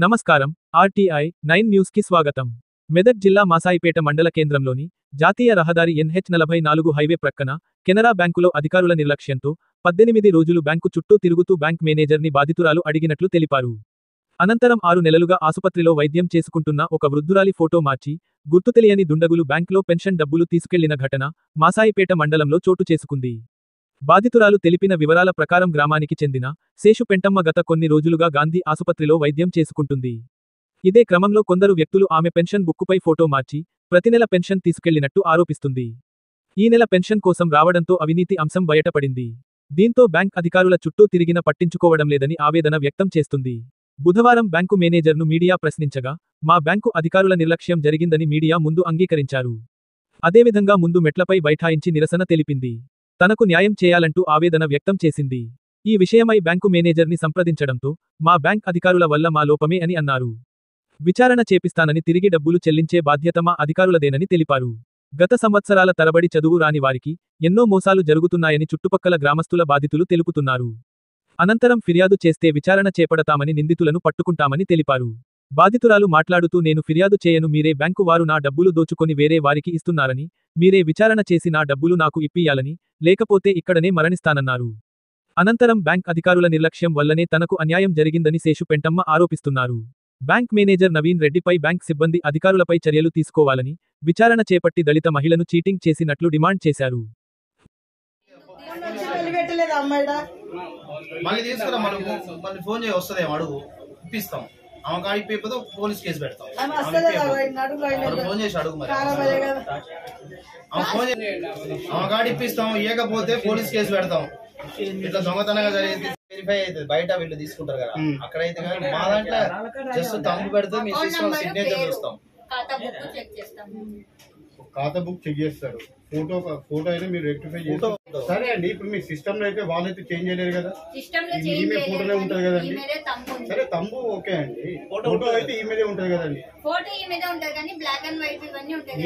నమస్కారం. RTI 9 news కి స్వాగతం. మెదక్ జిల్లా మాసాయిపేట మండల కేంద్రంలోని జాతీయ రహదారి NH44 హైవే ప్రక్కన కెనరా బ్యాంకులో అధికారుల నిర్లక్ష్యంతో 18 రోజులు బ్యాంకు చుట్టూ తిరుగుతూ బ్యాంక్ మేనేజర్ని బాధితురాలు అడిగినట్లు తెలిపారు. అనంతరం 6 నెలలుగా ఆసుపత్రిలో వైద్యం చేసుకుంటున్న ఒక వృద్ధురాలి ఫోటో మార్చి గుర్తుతెలియని దుండగులు బ్యాంకులో పెన్షన్ డబ్బులు తీసుకెళ్లిన ఘటన మాసాయిపేట మండలంలో చోటు చేసుకుంది. బాధితురాలు తెలిపిన వివరాల ప్రకారం గ్రామానికి చెందిన శేషు పెంటమ్మ గత కొన్ని రోజులుగా గాంధీ ఆసుపత్రిలో వైద్యం చేసుకుంటుంది. ఇదే క్రమంలో కొందరు వ్యక్తులు ఆమె పెన్షన్ బుక్కుపై ఫోటో మార్చి ప్రతి నెల పెన్షన్ తీసుకెళ్లినట్టు ఆరోపిస్తుంది. ఈ నెల పెన్షన్ కోసం రావడంతో అవినీతి అంశం బయటపడింది. దీంతో బ్యాంక్ అధికారుల చుట్టూ తిరిగిన పట్టించుకోవడం లేదని ఆవేదన వ్యక్తం చేస్తుంది. బుధవారం బ్యాంకు మేనేజర్ను మీడియా ప్రశ్నించగా మా బ్యాంకు అధికారుల నిర్లక్ష్యం జరిగిందని మీడియా ముందు అంగీకరించారు. అదేవిధంగా ముందు మెట్లపై బైఠాయించి నిరసన తెలిపింది. తనకు న్యాయం చేయాలంటూ ఆవేదన వ్యక్తం చేసింది. ఈ విషయమై బ్యాంకు మేనేజర్ని సంప్రదించడంతో మా బ్యాంక్ అధికారుల వల్ల మా లోపమే అని అన్నారు. విచారణ చేపిస్తానని తిరిగి డబ్బులు చెల్లించే బాధ్యత మా అధికారులదేనని తెలిపారు. గత సంవత్సరాల తరబడి చదువు రాని వారికి ఎన్నో మోసాలు జరుగుతున్నాయని చుట్టుపక్కల గ్రామస్తుల బాధితులు తెలుపుతున్నారు. అనంతరం ఫిర్యాదు చేస్తే విచారణ చేపడతామని నిందితులను పట్టుకుంటామని తెలిపారు. బాధితురాలు మాట్లాడుతూ నేను ఫిర్యాదు చేయను, మీరే బ్యాంకు వారు నా డబ్బులు దోచుకొని వేరే వారికి ఇస్తున్నారని, మీరే విచారణ చేసి నా డబ్బులు నాకు ఇప్పియాలని, లేకపోతే ఇక్కడనే మరణిస్తానన్నారు. అనంతరం బ్యాంక్ అధికారుల నిర్లక్ష్యం వల్లనే తనకు అన్యాయం జరిగిందని శేషు పెంటమ్మ ఆరోపిస్తున్నారు. బ్యాంక్ మేనేజర్ నవీన్ రెడ్డిపై బ్యాంక్ సిబ్బంది అధికారులపై చర్యలు తీసుకోవాలని, విచారణ చేపట్టి దళిత మహిళను చీటింగ్ చేసినట్లు డిమాండ్ చేశారు. పోలీస్ కేసు పెడతాం. ఫోన్ చేసి అడుగు మరి ఆమె కాడి ఇప్పిస్తాం, ఇవ్వకపోతే పోలీస్ కేసు పెడతాం. ఇట్లా దొంగతనంగా జరిగింది వెరిఫై అవుతుంది. బయట వీళ్ళు తీసుకుంటారు కదా, అక్కడైతే మా దాంట్లో జస్ట్ తంబు పెడితే మీ సిస్టమ్ సిగ్నేచర్ చూస్తాం. ఖాతా బుక్ చెక్ చేస్తారు. ఫోటో అయితే మీరు రెక్టిఫై చేస్తారు. సరే అండి, ఇప్పుడు మీ సిస్టమ్ లో అయితే వాళ్ళైతే చేంజ్ చేయలేరు కదా, ఈమె ఫోటోనే ఉంటది కదండి. సరే తంబు ఓకే అండి, ఫోటో అయితే ఈమెదే ఉంటది కదండి.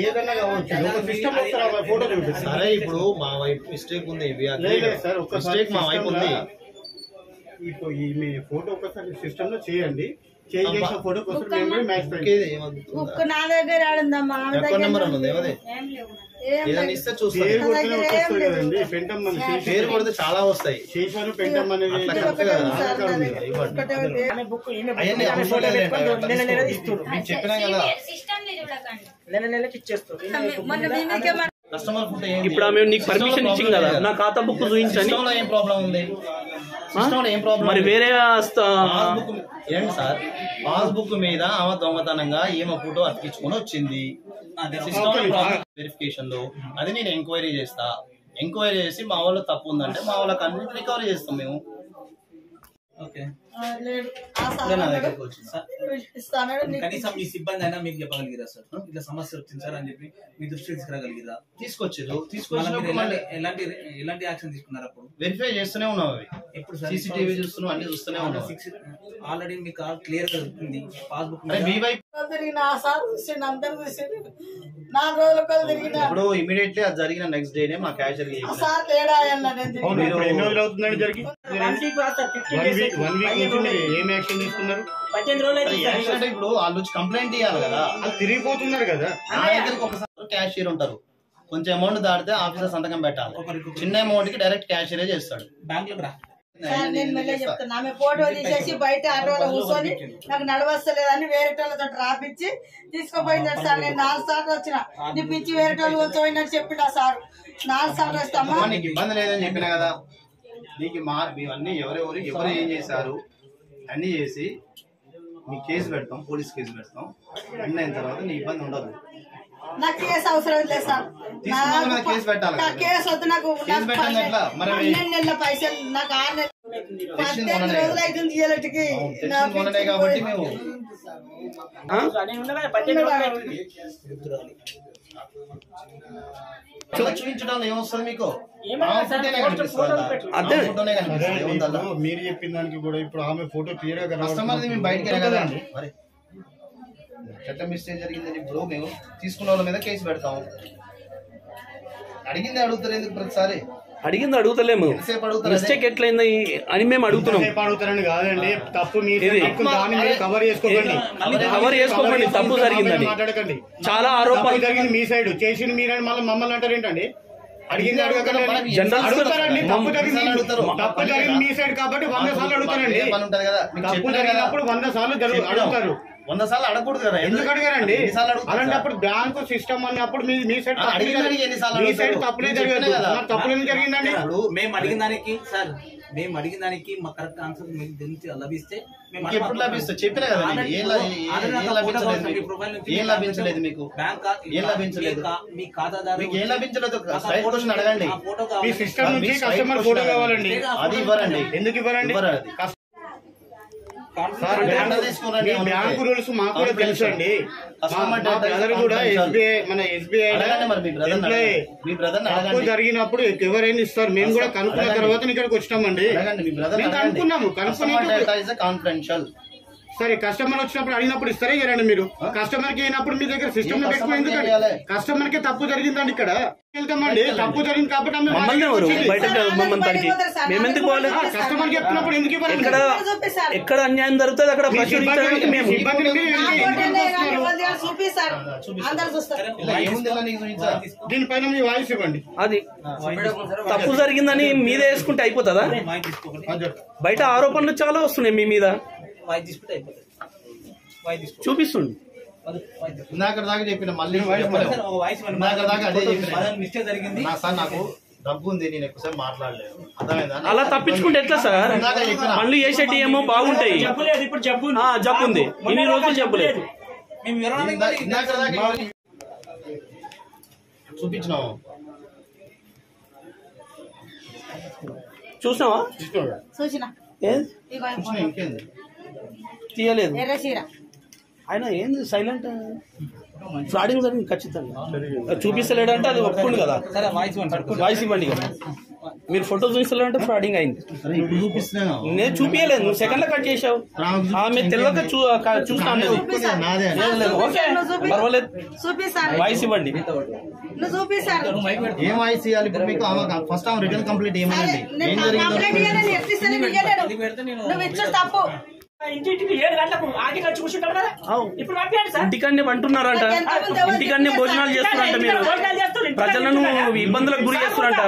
ఏదన్నా కావచ్చు, ఒక సిస్టమ్ వస్తారు ఫోటో చూపిస్తారు. సరే ఇప్పుడు మా వైపు మిస్టేక్ ఉంది, సార్ మిస్టేక్ మా వైపు ఉంది. ఇప్పుడు మీ ఫోటో ఒకసారి సిస్టమ్ లో చేయండి. చేసిన ఫోటో కోసం మేము కూడా మ్యాచ్ నా దగ్గర ఆడిందమ్మా, కదండి. పెంటమ్మ పేరు కొడితే చాలా వస్తాయి. శేషాను పెంటమ్మ అనేది చెప్పినా కదా. ఇప్పుడు ఆమె నీకు పర్మిషన్ ఇచ్చింది కదా, నా ఖాతా బుక్ చూపించండి. ఏం ప్రాబ్లం ఉంది? ఏం ప్రాబ్లం మరి వేరే ఏంటి సార్, పాస్బుక్ మీద ఆమె దొంగతనంగా ఈమె ఫోటో అతికించుకొని వచ్చింది. వెరిఫికేషన్ లో అది నేను ఎంక్వైరీ చేస్తా. ఎంక్వైరీ చేసి మా వాళ్ళు తప్పు ఉందంటే మా వాళ్ళకి అన్ని రికవరీ చేస్తాం మేము. ఓకే, కనీసం మీ సిబ్బంది అయినా మీకు చెప్పగలిగిరా సార్, ఇట్లా సమస్య వచ్చింది సార్ అని చెప్పి మీ దృష్టికి తీసుకురాగలిగిరా? తీసుకొచ్చారు. ఎలాంటి యాక్షన్ తీసుకున్నారు? అప్పుడు వెరిఫై చేస్తూనే ఉన్నాం. అవి ఎప్పుడు సీసీటీవీ చూస్తున్నాం, అన్ని చూస్తూనే ఉన్నాం. ఆల్రెడీ మీకు క్లియర్ గా ఉంది పాస్బుక్. ఇప్పుడు ఇమీడియట్లీ అది జరిగిన నెక్స్ట్ డేనే మా క్యాషియర్ ఇప్పుడు వాళ్ళు కంప్లైంట్ ఇవ్వాలి కదా, అది తిరిగిపోతున్నారు కదా. నా దగ్గరికి ఒకసారి క్యాషియర్ ఉంటారు, కొంచెం అమౌంట్ దాటితే ఆఫీసర్ సంతకం పెట్టాలి. చిన్న అమౌంట్ కి డైరెక్ట్ క్యాషియరే చేస్తాడు. బ్యాంక్ లో నేను మళ్ళీ చెప్తున్నా, ఆమె ఫోటో తీసేసి బయట ఆటోలో కూర్చొని నాకు నడవస్తలేదని వేరే వాళ్ళతో రాపిచ్చి తీసుకుపోయింది సార్. నేను 4 సార్లు వచ్చిన, నీ పిచ్చి వేరే వాళ్ళు వచ్చి చెప్పిండా సార్. 4 సార్లు వస్తామా, నీకు ఇబ్బంది లేదని చెప్పినా కదా. నీకు ఇవన్నీ ఎవరు ఏం చేశారు అన్ని చేసి మీ కేసు పెడతాం, పోలీస్ కేసు పెడతాం. అన్నీ అయిన తర్వాత నీ ఇబ్బంది ఉండదు. నాకు కేసు అవసరం లేదు సార్. కేసు పెట్టాలి. కేసు వద్దు నాకు. 12 నెలల పైసలు నాకు 6 నెలలు 18 రోజులు అవుతుంది ఇయ్యలటికి. కాబట్టి మేము చూపించడం ఏమొస్తుంది మీకు? మీరు చెప్పిన దానికి కూడా ఇప్పుడు ఆమె ఫోటో క్లియర్ గా కస్టమర్ది మేము బయటకి కదా అండి. మరి ఎట్లా మిస్టేక్ జరిగిందని ఇప్పుడు మేము తీసుకున్న వాళ్ళ మీద కేసు పెడతాము. అడిగింది అడుగుతారు ఎందుకు ప్రతిసారి? అడిగింది అడుగుతలేము, మిస్టేక్ ఎట్లయింది అని మేము అడుగుతున్నాం. అడుగుతారని కాదండి, తప్పు కవర్ చేసుకోకండి. తప్పు జరిగిందని మాట్లాడకండి. చాలా ఆరోపణలు జరిగింది మీ సైడ్, చేసింది మీరని మళ్ళీ మమ్మల్ని అంటారు ఏంటండి? అడిగింది అడగకండి. తప్పు జరిగింది మీ సైడ్ కాబట్టి 100 సార్లు అడుగుతారండి. తప్పు జరిగినప్పుడు 100 సార్లు అడుగుతారు. 100 సార్లు అడగకూడదు కదా? ఎందుకు అడిగారండి? అలాంటప్పుడు బ్యాంకు సిస్టమ్ అన్నప్పుడు మీ సైడ్ తప్పులే జరగదు. తప్పులు జరిగిందండి. మేము అడిగిన దానికి సార్, మేము అడిగిన దానికి మా కరెక్ట్ ఆన్సర్ మీకు లభిస్తే ఎప్పుడు లభిస్తుంది? చెప్పినా కదా ఏం లభించలేదు మీకు. ఏం లభించలేదు మీ ఖాతాదారు మీకు ఏం లభించలేదు. అడగండి. మీ సిస్టమ్ నుంచి కస్టమర్ ఫోటో కావాలండి. అది ఇవ్వరండి. ఎందుకు ఇవ్వరండి? బ్యాంకు రూల్స్ మాకు కూడా తెలుసు అండి. కూడా ఎస్బీఐ తప్పు జరిగినప్పుడు ఎవరైనా ఇస్తారు. మేము కూడా కనుక్కున్న తర్వాత ఇక్కడికి వచ్చినామండి. కనుక్కున్నాము. కాన్ఫిడెన్షియల్. సరే, కస్టమర్ వచ్చినప్పుడు అడిగినప్పుడు ఇస్తారా ఇవ్వరండి? మీరు కస్టమర్ కి అయినప్పుడు మీ దగ్గర సిస్టమ్ లో పెట్టుకుని ఎందుకండి? కస్టమర్ కి తప్పు జరిగిందండి. ఇక్కడ వెళ్తామండి. తప్పు జరిగింది కాబట్టి కస్టమర్ చెప్తున్నప్పుడు ఎందుకు ఇవ్వాలి? ఎక్కడ అన్యాయం జరుగుతుంది అక్కడ దీనిపైన మీ వాయిస్ ఇవ్వండి. అది తప్పు జరిగిందని మీదే వేసుకుంటే అయిపోతుందా? బయట ఆరోపణలు చాలా వస్తున్నాయి మీ మీద. చూపిస్తుంది. ఇందాక దాకా చెప్పిన మళ్ళీ జరిగింది సార్. నాకు డబ్బు ఉంది, నేను ఎక్కువసేపు మాట్లాడలేదు. అలా తప్పించుకుంటే ఎట్లా సార్? మళ్ళీ చేసేటి ఏమో బాగుంటాయి. జబ్బు ఉంది, ఇన్ని రోజులు జబ్బు లేదు. చూపించినావు, చూసినావా? ఇంకేంది తీయలేదు ఆయన. ఏంది సైలెంట్? ఫ్రాడింగ్ జరిగింది ఖచ్చితంగా. చూపిస్తలేడంటే అది ఒప్పుకుండు కదా. వాయిస్ ఇవ్వండి కదా. మీరు ఫోటో చూపిస్తలేదంటే ఫ్రాడింగ్ అయింది. నేను చూపించలేదు, నువ్వు సెకండ్ లో కట్ చేసావు. ఆమె తెలియక చూస్తాను. ఓకే, పర్వాలేదు. వాయిస్ ఇవ్వండి. ఏం వాయిస్ ఇవ్వాలి ఇప్పుడు మీకు? ఫస్ట్ రిటర్న్ కంప్లీట్ ఏమైంది? ఏం ఇంటికి 7 గంటలకు ఆగి ఖర్చు కూర్చుంటారు కదా. ఇప్పుడు పంపించండి సార్. ఇంటికన్నే అంటున్నారంట, ఇంటికన్నే భోజనాలు చేస్తున్నారంట. మీరు ప్రజలను ఇబ్బందులకు గురి చేస్తున్నారంట.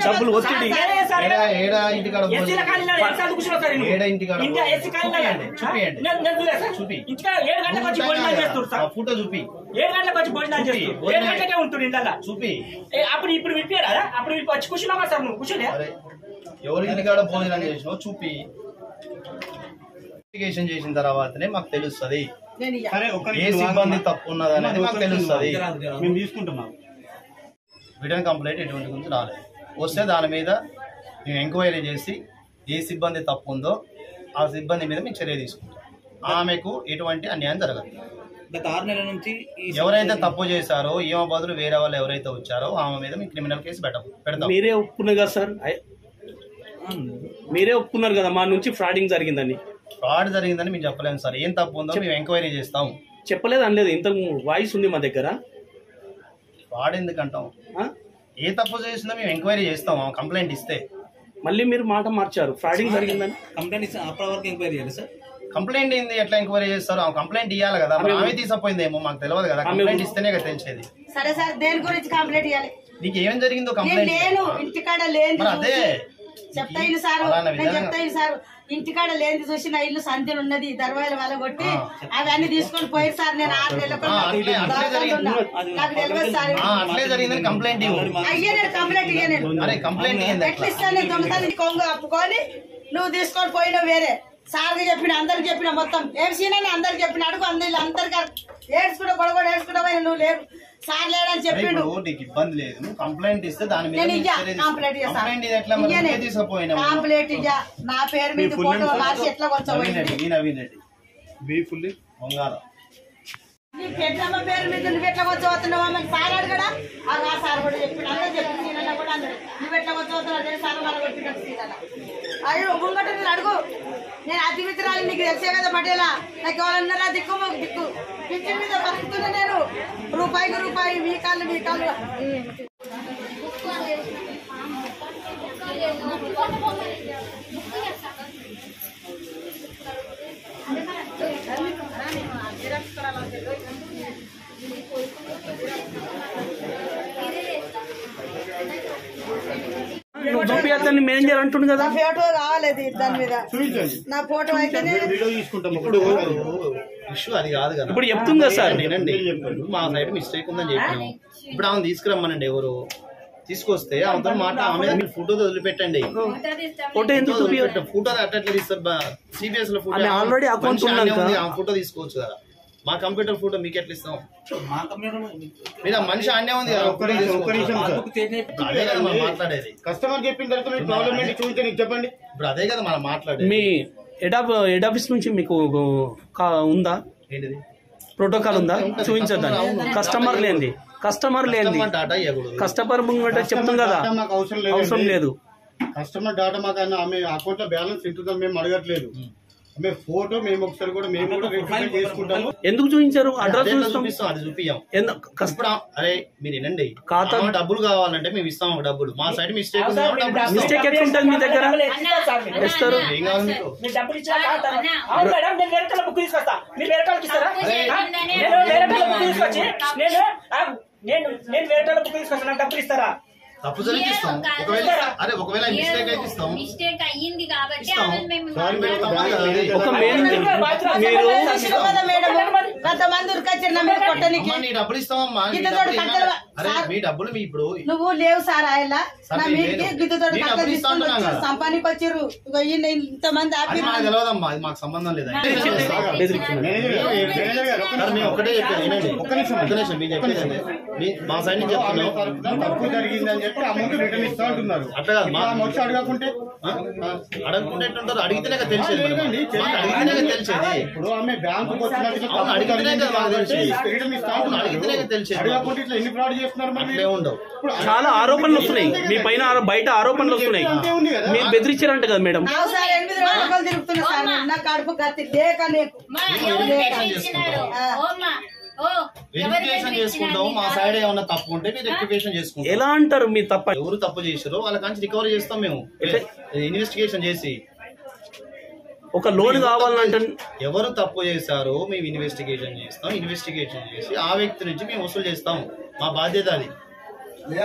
డబ్బులు ఒత్తిడి. ఫోటో చూపి 7 గంటలకు వచ్చి భోజనాలు చేస్తారు. 7 గంటలకే ఉంటుంది ఇంట్లో చూపి. అప్పుడు ఇప్పుడు విప్పారా? అప్పుడు వచ్చి కూర్చున్నావా సార్? నువ్వు కూర్చోలే. ఎవరి ఇంటికాడ భోజనం చేసినావు చూపి. ఇన్వెస్టిగేషన్ చేసిన తర్వాతనే మాకు తెలుస్తుంది ఏ సిబ్బంది తప్పు ఉన్నది అనేది మాకు తెలుస్తుంది. మేము తీసుకుంటున్నాం. రిటర్న్ కంప్లైంట్ ఎటువంటి గురించి రాలేదు. వస్తే దాని మీద మేము ఎంక్వైరీ చేసి ఏ సిబ్బంది తప్పు ఉందో ఆ సిబ్బంది మీద మేము చర్య తీసుకుంటాం. ఆమెకు ఎటువంటి అన్యాయం జరగదు. గత 6 నెలల నుంచి ఎవరైతే తప్పు చేశారో ఈమె బదులు వేరే వాళ్ళు ఎవరైతే వచ్చారో ఆమె మీద మేము క్రిమినల్ కేసు పెడతాం. మీరే ఒప్పుకున్నారు కదా సార్, మీరే ఒప్పుకున్నారు కదా మా నుంచి ఫ్రాడింగ్ జరిగిందని. ఫ్రాడ్ జరిగిందని మేము చెప్పలేము సార్. ఏం తప్పు ఉందో మేము ఎంక్వైరీ చేస్తాం. చెప్పలేదు అనలేదు. ఇంత వాయిస్ ఉంది మా దగ్గర. ఫ్రాడ్ ఎందుకంటాం? ఏ తప్పు చేసిందో మేము ఎంక్వైరీ చేస్తాం. కంప్లైంట్ ఇస్తే మళ్ళీ మీరు మాట మార్చారు. ఫ్రాడింగ్ జరిగిందని కంప్లైంట్ ఇస్తే అప్పటి వరకు ఎంక్వైరీ చేయాలి సార్. కంప్లైంట్ ఏంది? ఎట్లా ఎంక్వైరీ చేస్తారు? కంప్లైంట్ ఇవ్వాలి కదా. ఆమె తీసుకుపోయిందేమో మాకు తెలియదు కదా. కంప్లైంట్ ఇస్తేనే కదా తెలిసేది. సరే సార్, దేని గురించి కంప్లైంట్ ఇవ్వాలి? నీకు ఏం జరిగిందో కంప్లైంట్. నేను ఇంటికాడ లేదు అదే చెప్తాను సార్. నేను చెప్తాను సార్, ఇంటికాడ లేని చూసి నా ఇల్లు సంధ్యలు ఉన్నది దర్వాజలు వాళ్ళ కొట్టి అవన్నీ తీసుకొని పోయారు సార్. నేను 6 నెలలకు నాకు తెలియదు సార్. అట్లే జరిగిందని కంప్లైంట్ అయ్యా. నేను కంప్లైంట్ ఇయ్యాను. కంప్లైంట్ ఎట్లా ఇస్తాను? నేను దొంగతనం కొంగు అప్పుకొని నువ్వు తీసుకొని పోయినావు. వేరే సార్కి చెప్పిన, అందరికి చెప్పిన, మొత్తం ఏం సీనని అందరికి చెప్పిన. అడుగు అందరికి ఏడ్చుకుంటా గొడవ ఏడ్చుకుంటా పోయినా. నువ్వు లేవు సార్ లేడని చెప్పిండు. నీకు ఇబ్బంది లేదు, కంప్లైంట్ ఇస్తే దాని మీద కంప్లైంట్ ఇయ్యా. నా పేరు మీద ఫోటో మార్చి ఎట్లా నీ పెద్దమ్మ పేరు మీద నువ్వు ఎట్లా వచ్చవుతున్నావు? ఆమెకు సార్ అడగడా? ఆ సార్ కూడా చెప్పిన, అందరూ చెప్పిన సీనన్నా కూడా అందరు నువ్వు ఎట్లా వచ్చవుతున్నావు అదే సార్ మన కొట్టినట్టు సీనన్నా. అయ్యో ముంగట నేను అడుగు. నేను అతి మిత్రాలు నీకు తెలిసే కదా పటేలా. నాకు ఎవరన్నారా దిక్కు దిక్కు పిచ్చి మీద బతుకుతున్నా నేను. రూపాయికి రూపాయి మీ కాళ్ళు నువ్వు చూపించాలని మేనేజర్ అంటుండు కదా. ఫోటో కావాలేదు దాని మీద, నా ఫోటో అయితేనే ఇప్పుడు ఇష్యూ అది కాదు కదా. ఇప్పుడు చెప్తుందా సార్? నేనండి మా సైడ్ మిస్టేక్ ఉందని చెప్పాను. ఇప్పుడు ఆమె తీసుకురమ్మనండి, ఎవరు తీసుకొస్తే ఆమెతో మాట ఆమె మీరు ఫోటో వదిలిపెట్టండి. ఫోటో ఎందుకు చూపించాలి? ఫోటో అట్లా తీస్తారు సిబిఎస్ లో ఫోటో ఆల్రెడీ అకౌంట్ ఉంది, ఆ ఫోటో తీసుకోవచ్చు కదా. మా కంప్యూటర్ ఫోటో మీకు ఎట్లా ఇస్తాం? మీరు మనిషి అన్నే ఉంది అదే కదా మనం మాట్లాడేది. కస్టమర్ చెప్పిన తర్వాత మీకు ప్రాబ్లం ఏంటి చూస్తే నీకు చెప్పండి. ఇప్పుడు అదే కదా మనం మాట్లాడేది. మీ హెడ్ ఆఫీస్ నుంచి మీకు ఉందా ఏంటిది ప్రోటోకాల్ ఉందా? చూపించద్దని కస్టమర్ లేనిది కస్టమర్ ముంగట చెప్తాం కదా, మాకు అవసరం లేదు. కస్టమర్ డాటా మాకు ఆమె అకౌంట్ లో బ్యాలెన్స్ ఇంటుందని మేము అడగట్లేదు. మేము ఫోటో మేము ఒకసారి కూడా మేము కూడా రెక్టిఫై చేసుకుంటాము. ఎందుకు చూపించారు? అడ్రస్ చూపిస్తాం, అది చూపియం. అరే మీరు వినండి, ఖాతా డబ్బులు కావాలంటే మేము ఇస్తాం డబ్బులు. మా సైడ్ మిస్టేక్ మిస్టేక్ ఎట్లా ఉంటుంది మీ దగ్గర? ఇస్తారు. ఏం కావాలి మీకు? డబ్బులు ఇచ్చిన మేడం, నేను వేరే బుక్ తీసుకొస్తా, మీరు వేరే వాళ్ళకి ఇస్తారా? నేను వేరే బుక్ తీసుకొచ్చి నేను వేరే బుక్ తీసుకొస్తా, నాకు డబ్బులు ఇస్తారా? తప్పు జరిగి ఇస్తాం. ఒకవేళ మిస్టేక్ అయితే ఇస్తాం. మిస్టేక్ అయ్యింది కాబట్టి డబ్బులు ఇస్తామమ్మా. మీ డబ్బులు మీ ఇప్పుడు నువ్వు లేవు సార్ ఆయన నా మీదకి గిద్దతోటి సంపానికి వచ్చారు ఇంతమంది తెలియదమ్మా, అది మాకు సంబంధం లేదు. మేము ఒకటే చెప్పాను, ఒక్క నిమిషం మీరు చెప్పేదండి. మా సైడ్ నుంచి చెప్తున్నాం తప్పు జరిగిందని చెప్పి అమౌంట్ రిటర్న్ ఇస్తా అంటున్నారు. అట్లా కాదు, మా అడగకుంటే ఎట్లుంటారు? అడిగితేనే తెలిసేది, అడిగితేనే తెలిసేది. ఇప్పుడు ఆమె బ్యాంకు అడిగితేనే తెలిసేది. అడగకుంటే ఇట్లా ఎన్ని ఫ్రాడ్ చేస్తున్నారు? అట్లే ఉండవు. చాలా ఆరోపణలు వస్తున్నాయి మీ పైన, బయట ఆరోపణలు వస్తున్నాయి. మీరు బెదిరించారంట కదా మేడం? 8 రోజులు తిరుగుతున్నా సార్, నా కడుపు గతి లేక వెరిఫికేషన్ చేసుకుంటాం. మా సైడ్ ఏమన్నా తప్పు ఉంటే మీరు రెక్టిఫికేషన్ చేసుకుంటాం. ఎలా అంటారు మీ తప్ప? ఎవరు తప్పు చేసారో వాళ్ళ నుంచి రికవరీ చేస్తాం మేము, ఇన్వెస్టిగేషన్ చేసి. ఒక లోన్ కావాలంటే ఎవరు తప్పు చేశారో మేము ఇన్వెస్టిగేషన్ చేస్తాం. ఇన్వెస్టిగేషన్ చేసి ఆ వ్యక్తి నుంచి మేము వసూలు చేస్తాం. మా బాధ్యత అది.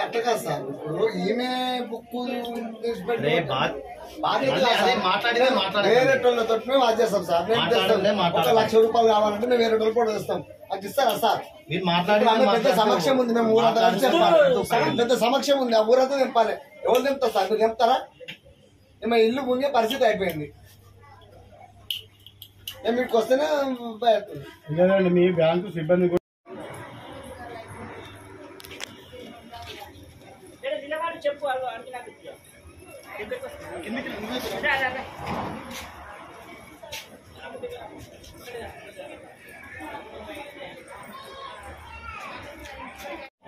అట్లా కాదు సార్, ఇప్పుడు ఈమె బుక్ వేరేటోళ్ళతో మేము అది చేస్తాం సార్. 1 లక్ష రూపాయలు కావాలంటే మేము వేరే కూడా చేస్తాం. అది ఇస్తారా సార్? మీరు మాట్లాడి పెద్ద సమక్షం ఉంది, మేము ఊరంతా పెద్ద సమక్షం ఉంది, ఆ ఊరంతా నింపాలి. ఎవరు నింపుతారు సార్? మీరు నింపుతారా? మేము ఇల్లు మునిగే పరిస్థితి అయిపోయింది. మేము ఇక్కడికి వస్తేనే మీ బ్యాంకు సిబ్బంది చెప్పు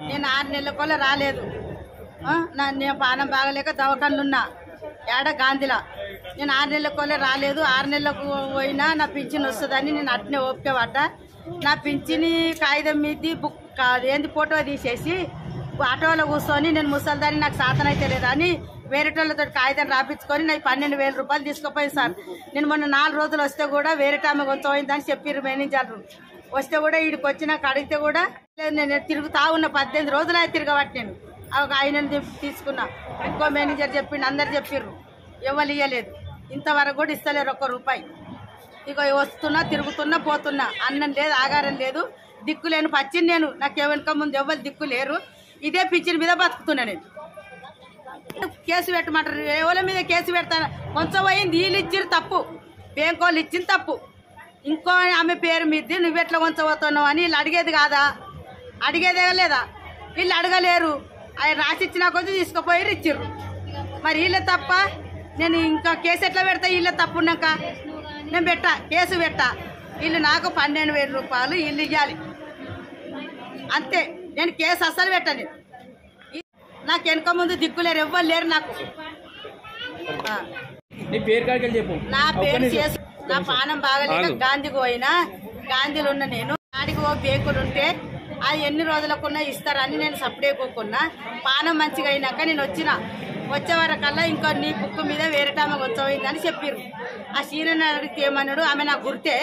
నేను 6 నెలల రాలేదు. నేను పానం బాగలేక దవాఖానలున్నా గాంధీలా. నేను 6 నెలల రాలేదు. 6 నెలలకు పోయినా నా పింఛన్ వస్తుందని నేను అట్నే ఓపిక పడ్డా. నా పింఛని కాగితం మీద బుక్ ఏంది ఫోటో తీసేసి ఆటోలో కూర్చొని నేను ముసలిదాన్ని నాకు సాధన అయితే లేదని వేరేటోళ్ళతో కాగితం రాపించుకొని నాకు 12,000 రూపాయలు తీసుకుపోయింది సార్. నేను మొన్న 4 రోజులు వస్తే కూడా వేరే ఆమె కొంచెమైందని చెప్పారు మేనేజర్. వస్తే కూడా వీడికి వచ్చినాక అడిగితే కూడా నేను తిరుగుతా ఉన్న 18 రోజులు అయితే తిరగబట్టి నేను ఆయన తీసుకున్నా. ఇంకో మేనేజర్ చెప్పిండు, అందరు చెప్పిర్రు, ఎవరు ఇవ్వలేదు. ఇంతవరకు కూడా ఇస్తలేరు 1 రూపాయి. ఇక వస్తున్నా తిరుగుతున్నా పోతున్నా, అన్నం లేదు ఆగారం లేదు, దిక్కు లేను. పచ్చింది నేను, నాకు వెనక ముందు ఎవరు దిక్కు లేరు. ఇదే పిచ్చిని మీద బతుకుతున్నా నేను. కేసు పెట్టమంటారు, ఎవరి మీద కేసు పెడతాను? కొంచెం అయింది, వీళ్ళు ఇచ్చారు తప్పు, బ్యాంకు వాళ్ళు ఇచ్చింది తప్పు. ఇంకో ఆమె పేరు మీద నువ్వెట్లా కొంచెం అని వీళ్ళు అడిగేది కాదా? అడిగేదే లేదా? వీళ్ళు అడగలేరు. ఆయన రాసిచ్చిన కొంచెం తీసుకుపోయి ఇచ్చిర్రు. మరి వీళ్ళే తప్ప? నేను ఇంకా కేసు ఎట్లా పెడతా? వీళ్ళే తప్పు ఉన్నాక నేను పెట్టా, కేసు పెట్టా. వీళ్ళు నాకు 12,000 రూపాయలు వీళ్ళు ఇవ్వాలి అంతే. నేను కేసు అస్సలు పెట్టాను. నాకు వెనక ముందు దిక్కులేరు, ఎవ్వరు లేరు నాకు. నా పేరు చేసు. నా పానం బాగలేక గాంధీకి పోయినా, గాంధీలో ఉన్న నేను ఆడికి ఓ బేకులు ఉంటే అది ఎన్ని రోజులకున్నా ఇస్తారని నేను సపరేకోకున్నా పానం మంచిగా అయినాక నేను వచ్చే వరకల్లా ఇంకా నీ బుక్ మీద వేరేటామె వచ్చయిందని చెప్పారు. ఆ సీనియర్ అడిగితే ఏమన్నాడు, ఆమె నాకు గుర్తే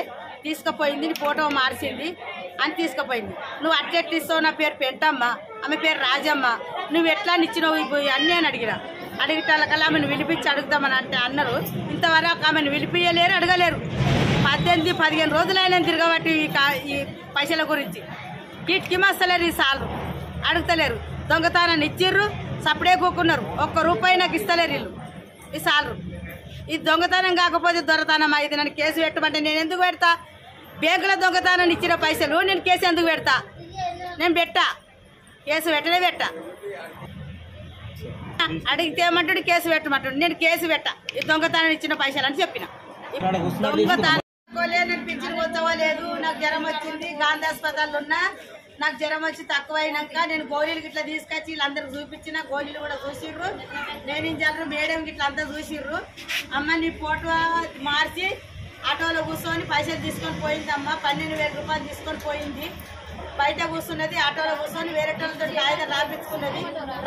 తీసుకుపోయింది, నీ ఫోటో మార్చింది అని తీసుకుపోయింది. నువ్వు అట్లెట్లు ఇస్తావు, నా పేరు పెంటమ్మ, ఆమె పేరు రాజమ్మ, నువ్వు ఎట్లా ఇచ్చినావు అన్నీ అని అడిగిటాలకల్లా ఆమెను విలిపించి అడుగుతామని అన్నారు. ఇంతవరకు ఆమెను విలిపియలేరు, అడగలేరు. 18-15 రోజులైనా తిరగబట్టి ఈ పైసల గురించి కిట్కి మస్తలేరు, ఈ సార్లు అడుగుతలేరు. దొంగతనాన్ని ఇచ్చిర్రు, సప్పుడే కూకున్నారు. ₹1 నాకు ఇస్తలేరు వీళ్ళు ఈ సార్లు. ఇది దొంగతనం కాకపోతే దొరతనమా? ఇది నన్ను కేసు పెట్టమంటే నేను ఎందుకు పెడతా? బ్యాంకులో దొంగతనాన్ని ఇచ్చిన పైసలు నేను కేసు ఎందుకు పెడతా? నేను కేసు పెట్టా. అడిగితే ఏమంటాడు, కేసు పెట్టమంటాడు. నేను కేసు పెట్టా, ఈ దొంగతనం ఇచ్చిన పైసలు అని చెప్పిన. దొంగతనం పింఛన్ పోతలేదు, నాకు జ్వరం వచ్చింది, గాంధీ హాస్పిటల్లో ఉన్నా. నాకు జ్వరం వచ్చి తక్కువ అయినాక నేను గోళీలు గిట్లా తీసుకొచ్చి వీళ్ళందరూ చూపించిన, గోళీలు కూడా చూసిర్రు. నేను ఇంజారు మేడం గిట్లా అంతా చూసిర్రు. అమ్మ నీ ఫోటో మార్చి ఆటోలో కూర్చొని పైసలు తీసుకొని పోయిందమ్మ, 12,000 రూపాయలు తీసుకొని పోయింది. బయట కూర్చున్నది, ఆటోలో కూర్చొని వేరే వాళ్ళతో కాగితం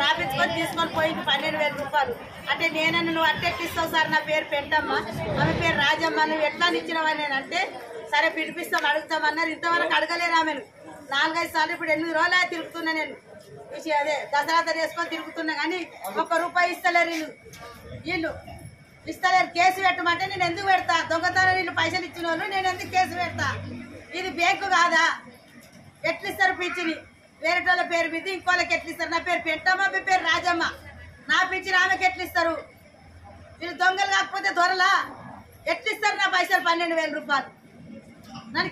రాపించుకొని తీసుకొని పోయింది 12,000 రూపాయలు. అంటే నేనన్ను నువ్వు అట్టెక్కిస్తావు సార్, నా పేరు పెంటమ్మ, ఆమె పేరు రాజమ్మ, నువ్వు ఎట్లా ఇచ్చినవని అంటే సరే పిలిపిస్తాం అడుగుతామన్నారు. ఇంతవరకు అడగలేరు ఆమెను. 4-5 సార్లు ఇప్పుడు 8 రోజులు తిరుగుతున్నా నేను. అదే దసరా వేసుకొని తిరుగుతున్నా కానీ ₹1 ఇస్తలేరు వీళ్ళు ఇస్తలేరు. కేసు పెట్టమంటే నేను ఎందుకు పెడతా? దొంగతనం వీళ్ళు పైసలు ఇచ్చిన వాళ్ళు నేను ఎందుకు కేసు పెడతా? ఇది బ్యాంకు కాదా? ఎట్లిస్తారు పింఛని? వేరే వాళ్ళ పేరు మీద ఇంకోళ్ళకి ఎట్లిస్తారు? నా పేరు పెంటమ్మ, మీ పేరు రాజమ్మ, నా పింఛని ఆమెకి ఎట్లిస్తారు? వీళ్ళు దొంగలు కాకపోతే దొరలా ఎట్లిస్తారు నా పైసలు? 12,000 రూపాయలు నన్ను